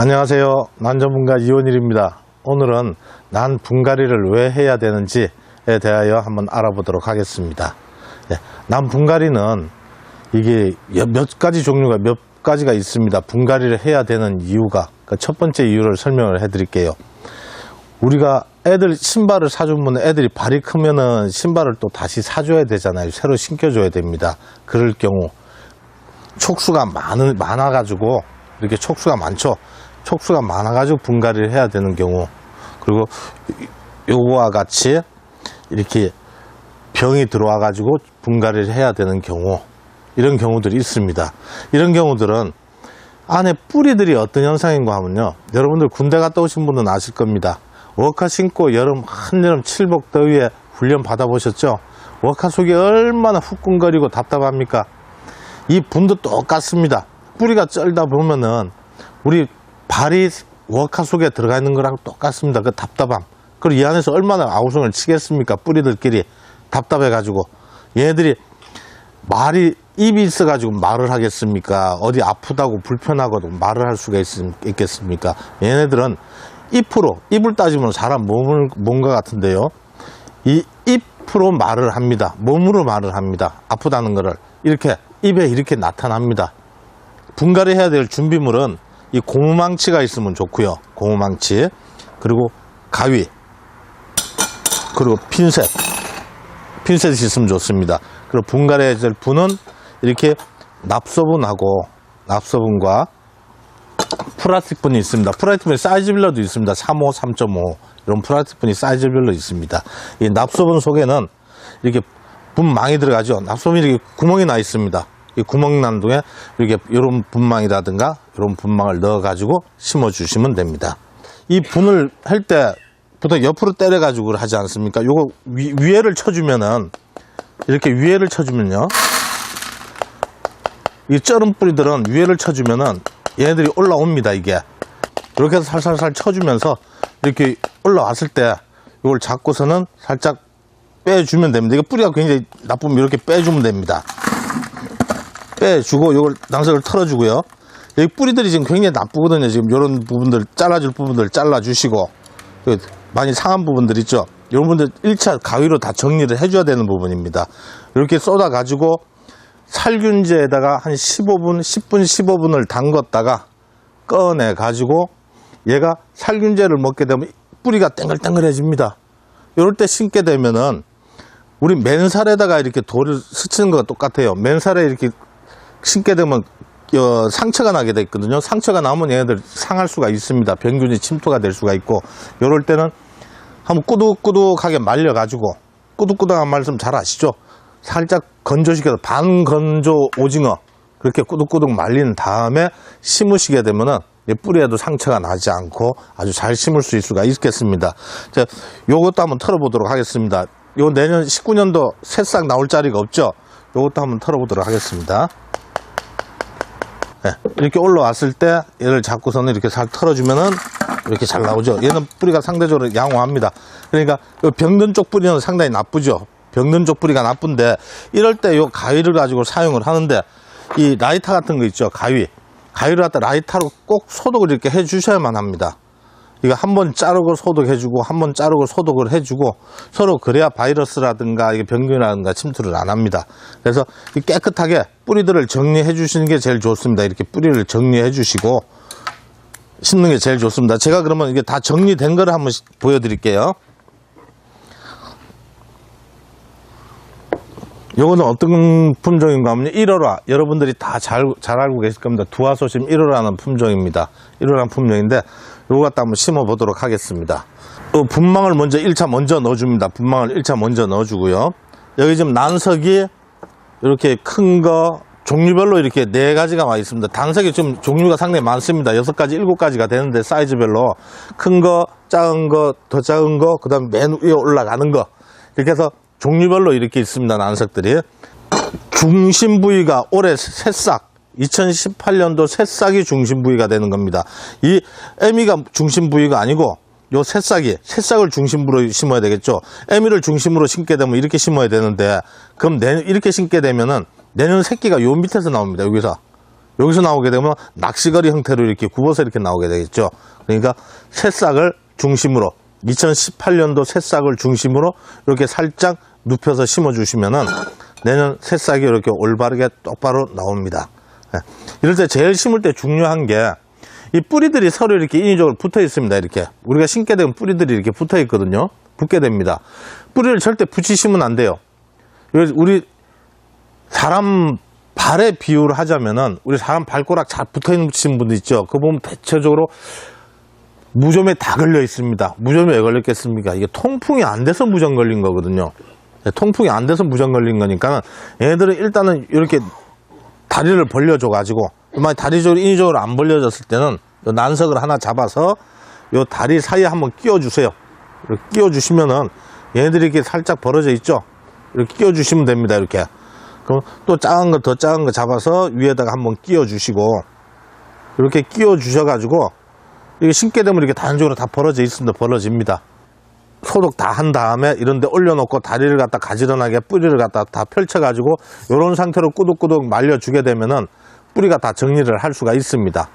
안녕하세요. 난전분갈 이원일입니다. 오늘은 난 분갈이를 왜 해야 되는지에 대하여 한번 알아보도록 하겠습니다. 난 분갈이는 이게 몇 가지 종류가 몇 가지가 있습니다. 분갈이를 해야 되는 이유가 첫 번째 이유를 설명을 해 드릴게요. 우리가 애들 신발을 사주면 애들이 발이 크면은 신발을 또 다시 사줘야 되잖아요. 새로 신겨줘야 됩니다. 그럴 경우 촉수가 많아가지고 이렇게 촉수가 많죠. 촉수가 많아가지고 분갈이를 해야 되는 경우, 그리고 요거와 같이 이렇게 병이 들어와가지고 분갈이를 해야 되는 경우, 이런 경우들이 있습니다. 이런 경우들은 안에 뿌리들이 어떤 현상인가 하면요, 여러분들 군대 갔다 오신 분은 아실 겁니다. 워커 신고 한여름 칠복 더위에 훈련 받아보셨죠? 워커 속이 얼마나 후끈거리고 답답합니까? 이 분도 똑같습니다. 뿌리가 쩔다 보면은 우리 발이 워커 속에 들어가 있는 거랑 똑같습니다. 그 답답함. 그리고 이 안에서 얼마나 아우성을 치겠습니까? 뿌리들끼리 답답해가지고. 얘네들이 입이 있어가지고 말을 하겠습니까? 어디 아프다고 불편하고도 말을 할 수가 있겠습니까? 얘네들은 입을 따지면 사람 몸과 같은데요. 이 입으로 말을 합니다. 몸으로 말을 합니다. 아프다는 거를. 입에 이렇게 나타납니다. 분갈이 해야 될 준비물은 이 고무망치가 있으면 좋고요. 고무망치, 그리고 가위, 그리고 핀셋이 있으면 좋습니다. 그리고 분갈이해야 될 분은 이렇게 납소분과 플라스틱 분이 있습니다. 플라스틱 분이 사이즈별로도 있습니다. 3.5, 3.5 이런 플라스틱 분이 사이즈별로 있습니다. 이 납소분 속에는 이렇게 분망이 들어가죠. 납소분이 이렇게 구멍이 나 있습니다. 이 구멍 난 동에 이런 분망이라든가 이런 분망을 넣어 가지고 심어 주시면 됩니다. 이 분을 할 때 보통 옆으로 때려 가지고 하지 않습니까? 요거 위에를 쳐주면은, 이렇게 위에를 쳐주면요, 이 쩔은 뿌리들은 위에를 쳐주면은 얘네들이 올라옵니다. 이게 이렇게 해서 살살살 쳐주면서 이렇게 올라왔을 때 이걸 잡고서는 살짝 빼주면 됩니다. 이거 뿌리가 굉장히 나쁘면 이렇게 빼주면 됩니다. 빼주고 이걸 낭석을 털어주고요. 여기 뿌리들이 지금 굉장히 나쁘거든요. 지금 이런 부분들 잘라줄 부분들 잘라주시고, 많이 상한 부분들 있죠. 이런 분들 1차 가위로 다 정리를 해줘야 되는 부분입니다. 이렇게 쏟아 가지고 살균제에다가 한 10분, 15분을 담갔다가 꺼내 가지고 얘가 살균제를 먹게 되면 뿌리가 땡글땡글해집니다. 이럴 때 심게 되면은 우리 맨살에다가 이렇게 돌을 스치는 거와 똑같아요. 맨살에 이렇게 심게 되면 상처가 나게 돼 있거든요. 상처가 나면 얘네들 상할 수가 있습니다. 병균이 침투가 될 수가 있고, 이럴 때는 한번 꾸둑꾸둑하게 말려가지고, 꾸둑꾸둑한 말씀 잘 아시죠? 살짝 건조시켜서 반건조 오징어 그렇게 꾸둑꾸둑 말린 다음에 심으시게 되면은 뿌리에도 상처가 나지 않고 아주 잘 심을 수 있을 수가 있겠습니다. 자, 요것도 한번 털어보도록 하겠습니다. 요 내년 19년도 새싹 나올 자리가 없죠? 요것도 한번 털어보도록 하겠습니다. 네, 이렇게 올라왔을 때 얘를 잡고서는 이렇게 살 털어주면은 이렇게 잘 나오죠. 얘는 뿌리가 상대적으로 양호합니다. 그러니까 요 병든 쪽 뿌리는 상당히 나쁘죠. 병든 쪽 뿌리가 나쁜데, 이럴 때 요 가위를 가지고 사용을 하는데, 이 라이터 같은 거 있죠. 가위를 갖다 라이터로 꼭 소독을 이렇게 해 주셔야만 합니다. 이거 한번 자르고 소독해주고 한번 자르고 소독을 해주고, 서로 그래야 바이러스라든가 이게 병균이라든가 침투를 안 합니다. 그래서 깨끗하게 뿌리들을 정리해 주시는 게 제일 좋습니다. 이렇게 뿌리를 정리해 주시고 심는 게 제일 좋습니다. 제가 그러면 이게 다 정리된 거를 한번 보여드릴게요. 요거는 어떤 품종인가 하면 1호라, 여러분들이 다 잘 알고 계실 겁니다. 두화소심 1호라는 품종입니다. 1호라는 품종인데 요거 갖다 한번 심어 보도록 하겠습니다. 분망을 먼저 1차 먼저 넣어줍니다. 분망을 1차 먼저 넣어주고요. 여기 지금 난석이 이렇게 큰 거 종류별로 이렇게 4가지가 와 있습니다. 단석이 좀 종류가 상당히 많습니다. 6가지, 7가지가 되는데 사이즈별로 큰 거, 작은 거, 더 작은 거, 그 다음 맨 위에 올라가는 거, 이렇게 해서 종류별로 이렇게 있습니다. 난석들이. 중심 부위가 올해 새싹, 2018년도 새싹이 중심 부위가 되는 겁니다. 이 애미가 중심 부위가 아니고 요 새싹을 중심으로 심어야 되겠죠. 애미를 중심으로 심게 되면 이렇게 심어야 되는데, 그럼 이렇게 심게 되면은 내년 새끼가 요 밑에서 나옵니다. 여기서 여기서 나오게 되면 낚시거리 형태로 이렇게 굽어서 이렇게 나오게 되겠죠. 그러니까 새싹을 중심으로 2018년도 새싹을 중심으로 이렇게 살짝 눕혀서 심어 주시면은 내년 새싹이 이렇게 올바르게 똑바로 나옵니다. 이럴 때 제일 심을 때 중요한 게 이 뿌리들이 서로 이렇게 인위적으로 붙어 있습니다. 이렇게 우리가 심게 되면 뿌리들이 이렇게 붙어 있거든요. 붙게 됩니다. 뿌리를 절대 붙이시면 안 돼요. 우리 사람 발에 비유를 하자면은 우리 사람 발가락 잘 붙어 있는 분들 있죠. 그거 보면 대체적으로 무좀에 다 걸려 있습니다. 무좀에 왜 걸렸겠습니까? 이게 통풍이 안 돼서 무좀 걸린 거거든요. 통풍이 안 돼서 무좀 걸린 거니까 얘네들은 일단은 이렇게 다리를 벌려줘 가지고 만약 다리 쪽으로 인위적으로 안 벌려졌을 때는 난석을 하나 잡아서 요 다리 사이에 한번 끼워 주세요. 이렇게 끼워 주시면은 얘네들이 이렇게 살짝 벌어져 있죠. 이렇게 끼워 주시면 됩니다. 이렇게. 그럼 또 작은 거 더 작은 거 잡아서 위에다가 한번 끼워 주시고 이렇게 끼워 주셔 가지고 이게 심게 되면 이렇게 단적으로 다 벌어져 있습니다. 벌어집니다. 소독 다 한 다음에 이런 데 올려놓고 다리를 갖다 가지런하게 뿌리를 갖다 다 펼쳐가지고 이런 상태로 꾸덕꾸덕 말려주게 되면은 뿌리가 다 정리를 할 수가 있습니다.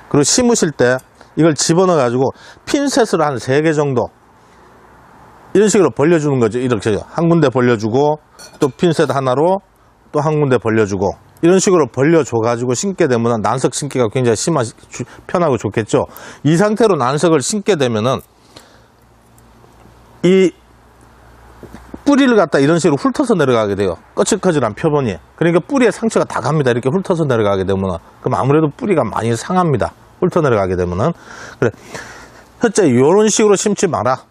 그리고 심으실 때 이걸 집어넣어가지고 핀셋으로 한 3개 정도 이런 식으로 벌려주는 거죠. 이렇게 한 군데 벌려주고 또 핀셋 하나로 또 한 군데 벌려주고 이런 식으로 벌려줘가지고 심게 되면은 난석 심기가 굉장히 편하고 좋겠죠. 이 상태로 난석을 심게 되면은 이 뿌리를 갖다 이런 식으로 훑어서 내려가게 돼요. 거칠거칠한 표본이. 그러니까 뿌리에 상처가 다 갑니다. 이렇게 훑어서 내려가게 되면. 그럼 아무래도 뿌리가 많이 상합니다. 훑어 내려가게 되면은. 그래. 첫째, 요런 식으로 심지 마라.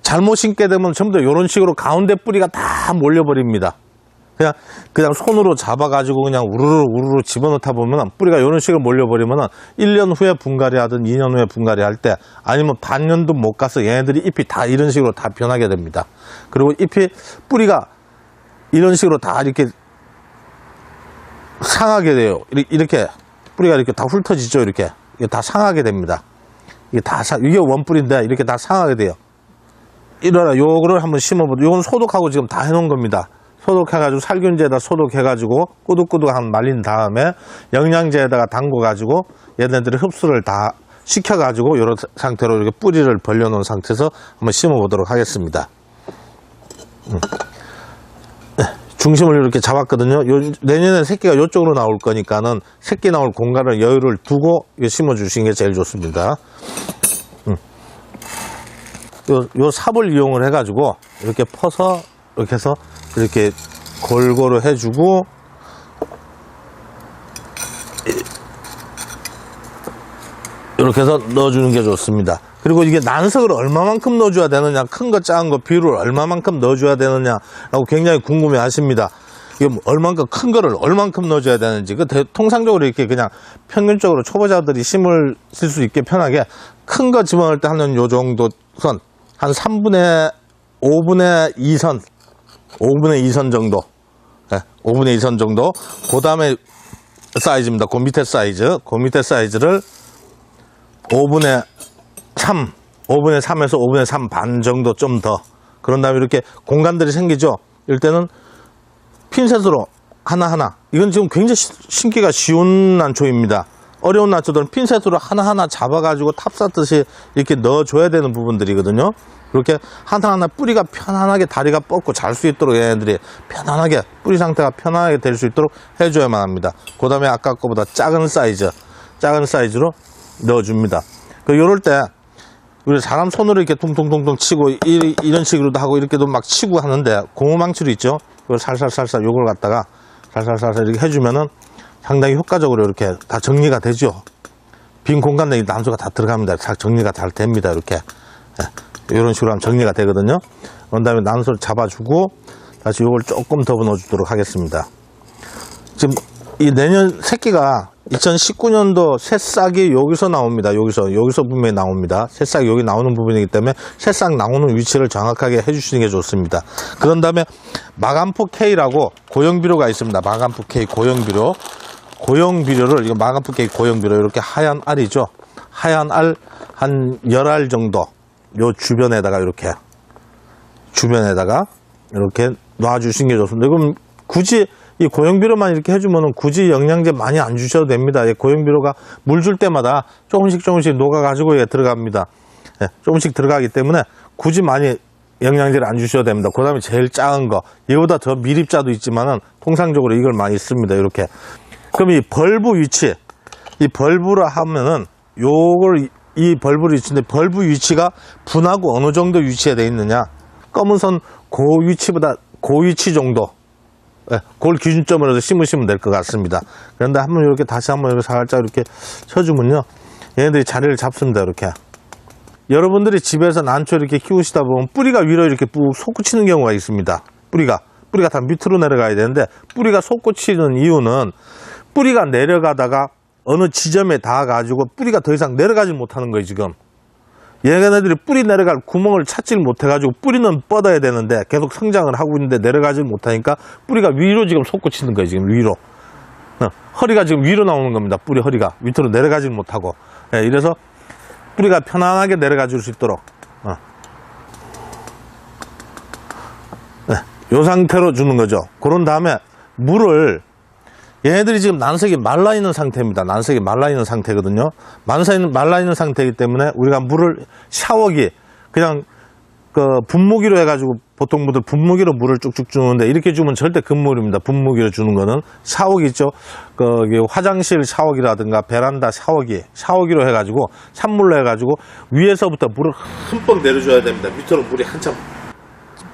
잘못 심게 되면 전부 다 요런 식으로 가운데 뿌리가 다 몰려버립니다. 그냥 손으로 잡아가지고 그냥 우르르 집어넣다 보면 뿌리가 이런 식으로 몰려버리면 1년 후에 분갈이 하든 2년 후에 분갈이 할 때 아니면 반년도 못 가서 얘네들이 잎이 다 이런 식으로 다 변하게 됩니다. 그리고 잎이 뿌리가 이런 식으로 다 이렇게 상하게 돼요. 이렇게 뿌리가 이렇게 다 훑어지죠. 이렇게 이게 다 상하게 됩니다. 이게 원뿌리인데 이렇게 다 상하게 돼요. 이러라 요거를 한번 심어보죠. 요건 소독하고 지금 다 해놓은 겁니다. 소독해가지고 살균제에다 소독해가지고 꾸덕꾸덕 한 말린 다음에 영양제에다가 담궈가지고 얘네들이 흡수를 다 시켜가지고 이런 상태로 이렇게 뿌리를 벌려놓은 상태에서 한번 심어보도록 하겠습니다. 중심을 이렇게 잡았거든요. 내년에 새끼가 이쪽으로 나올 거니까는 새끼 나올 공간을 여유를 두고 심어주시는 게 제일 좋습니다. 요 삽을 이용을 해가지고 이렇게 퍼서 이렇게 해서 이렇게 골고루 해주고 이렇게 해서 넣어주는 게 좋습니다. 그리고 이게 난석을 얼마만큼 넣어줘야 되느냐, 큰 거 작은 거 비율을 얼마만큼 넣어줘야 되느냐라고 굉장히 궁금해 하십니다. 이게 얼만큼 큰 거를 얼만큼 넣어줘야 되는지 통상적으로 이렇게 그냥 평균적으로 초보자들이 심을 쓸 수 있게 편하게 큰 거 집어넣을 때 하는 요 정도 선 한 3분의 5분의 2선 5분의 2선 정도, 네, 5분의 2선 정도. 그 다음에 사이즈입니다. 그 밑에 사이즈, 그 밑에 사이즈를 5분의 3, 5분의 3에서 5분의 3 반 정도 좀 더. 그런 다음에 이렇게 공간들이 생기죠. 이럴 때는 핀셋으로 하나하나. 이건 지금 굉장히 심기가 쉬운 난초입니다. 어려운 난초들은 핀셋으로 하나하나 잡아가지고 탑쌓듯이 이렇게 넣어줘야 되는 부분들이거든요. 그렇게 하나하나 뿌리가 편안하게 다리가 뻗고 잘 수 있도록 얘네들이 편안하게 뿌리 상태가 편안하게 될 수 있도록 해줘야만 합니다. 그 다음에 아까 거보다 작은 사이즈로 넣어줍니다. 요럴 때 우리 사람 손으로 이렇게 퉁퉁퉁퉁 치고 이런 식으로도 하고 이렇게도 막 치고 하는데 고무망치로 있죠. 이걸 살살살살 요걸 갖다가 살살살살 이렇게 해주면은 상당히 효과적으로 이렇게 다 정리가 되죠. 빈 공간에 난소가 다 들어갑니다. 잘 정리가 잘 됩니다. 이렇게. 이런 식으로 하면 정리가 되거든요. 그런 다음에 난소를 잡아주고 다시 요걸 조금 더 넣어주도록 하겠습니다. 지금 이 내년 새끼가 2019년도 새싹이 여기서 나옵니다. 여기서 분명히 나옵니다. 새싹이 여기 나오는 부분이기 때문에 새싹 나오는 위치를 정확하게 해주시는 게 좋습니다. 그런 다음에 마간포 K라고 고형비료가 있습니다. 마간포 K 고형비료를 이거 마간포 K 고형비료 이렇게 하얀 알이죠. 하얀 알 한 10알 정도 요 주변에다가 이렇게 놔주시는 게 좋습니다. 그럼 굳이 이 고형비료만 이렇게 해주면 굳이 영양제 많이 안 주셔도 됩니다. 예, 고형비료가 물 줄 때마다 조금씩 녹아가지고 예, 들어갑니다. 예, 조금씩 들어가기 때문에 굳이 많이 영양제를 안 주셔도 됩니다. 그 다음에 제일 작은 거, 이거보다 더 미립자도 있지만은 통상적으로 이걸 많이 씁니다. 이렇게. 그럼 이 벌브 위치, 이 벌브라 하면은 요걸 이 벌브 위치인데, 벌브 위치가 분하고 어느 정도 위치에 되어 있느냐, 검은 선 그 위치보다 그 위치 정도, 예, 그걸 기준점으로 해서 심으시면 될 것 같습니다. 그런데 한번 이렇게 다시 한번 이렇게 살짝 이렇게 쳐주면요, 얘네들이 자리를 잡습니다. 이렇게. 여러분들이 집에서 난초 이렇게 키우시다 보면 뿌리가 위로 이렇게 푹 솟구치는 경우가 있습니다. 뿌리가 다 밑으로 내려가야 되는데, 뿌리가 솟구치는 이유는 뿌리가 내려가다가 어느 지점에 닿아가지고 뿌리가 더 이상 내려가지 못하는 거예요. 지금 얘네들이 뿌리 내려갈 구멍을 찾지 못해가지고, 뿌리는 뻗어야 되는데 계속 성장을 하고 있는데 내려가지 못하니까 뿌리가 위로 지금 솟구치는 거예요. 지금 위로. 허리가 지금 위로 나오는 겁니다. 뿌리 허리가 밑으로 내려가지 못하고. 예, 이래서 뿌리가 편안하게 내려가 줄 수 있도록 이 상태로 주는 거죠. 그런 다음에 물을, 얘네들이 지금 난색이 말라있는 상태입니다. 난색이 말라있는 상태거든요. 말라있는 상태이기 때문에 우리가 물을 샤워기, 그냥 그 분무기로 해가지고, 보통 분들 분무기로 물을 쭉쭉 주는데 이렇게 주면 절대 금물입니다. 분무기로 주는 거는 샤워기 있죠. 화장실 샤워기라든가 베란다 샤워기로 해가지고, 찬물로 해가지고 위에서부터 물을 흠뻑 내려줘야 됩니다. 밑으로 물이 한참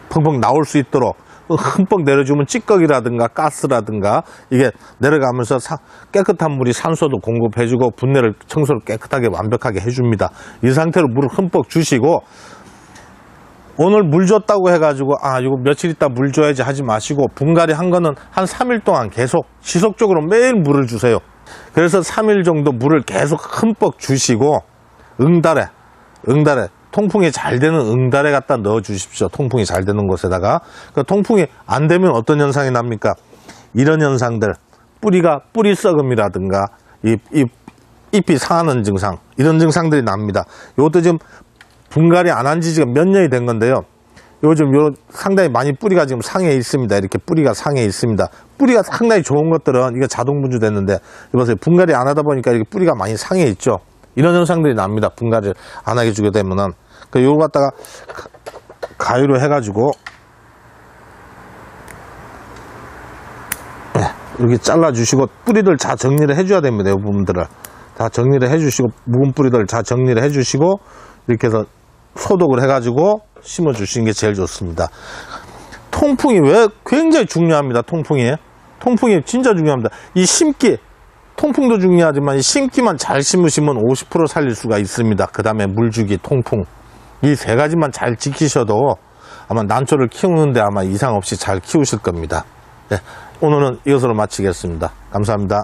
펑펑 나올 수 있도록 흠뻑 내려주면 찌꺼기라든가 가스라든가 이게 내려가면서 깨끗한 물이 산소도 공급해주고 분내를, 청소를 깨끗하게 완벽하게 해줍니다. 이 상태로 물을 흠뻑 주시고, 오늘 물 줬다고 해가지고 이거 며칠 있다 물 줘야지 하지 마시고, 분갈이 한 거는 한 3일 동안 계속 지속적으로 매일 물을 주세요. 그래서 3일 정도 물을 계속 흠뻑 주시고, 응달에 통풍이 잘 되는 응달에 갖다 넣어 주십시오. 통풍이 잘 되는 곳에다가. 그러니까 통풍이 안 되면 어떤 현상이 납니까? 이런 현상들, 뿌리 썩음이라든가 잎이 상하는 증상, 이런 증상들이 납니다. 이것도 지금 분갈이 안 한 지 지금 몇 년이 된 건데요, 요즘 상당히 많이 뿌리가 지금 상해 있습니다. 이렇게 뿌리가 상해 있습니다. 뿌리가 상당히 좋은 것들은 이게 자동 분주 됐는데, 이보세요. 분갈이 안 하다 보니까 이렇게 뿌리가 많이 상해 있죠. 이런 현상들이 납니다. 분갈이를 안 하게 주게 되면은. 요거 갖다가 가위로 해가지고 이렇게 잘라주시고, 뿌리들 다 정리를 해줘야 됩니다. 이 부분들을 다 정리를 해주시고, 묵은 뿌리들 다 정리를 해주시고, 이렇게 해서 소독을 해가지고 심어주시는 게 제일 좋습니다. 통풍이 왜 굉장히 중요합니다. 통풍이 진짜 중요합니다. 이 심기, 통풍도 중요하지만 이 심기만 잘 심으시면 50% 살릴 수가 있습니다. 그 다음에 물주기, 통풍, 이 세 가지만 잘 지키셔도 아마 난초를 키우는데 아마 이상 없이 잘 키우실 겁니다. 네, 오늘은 이것으로 마치겠습니다. 감사합니다.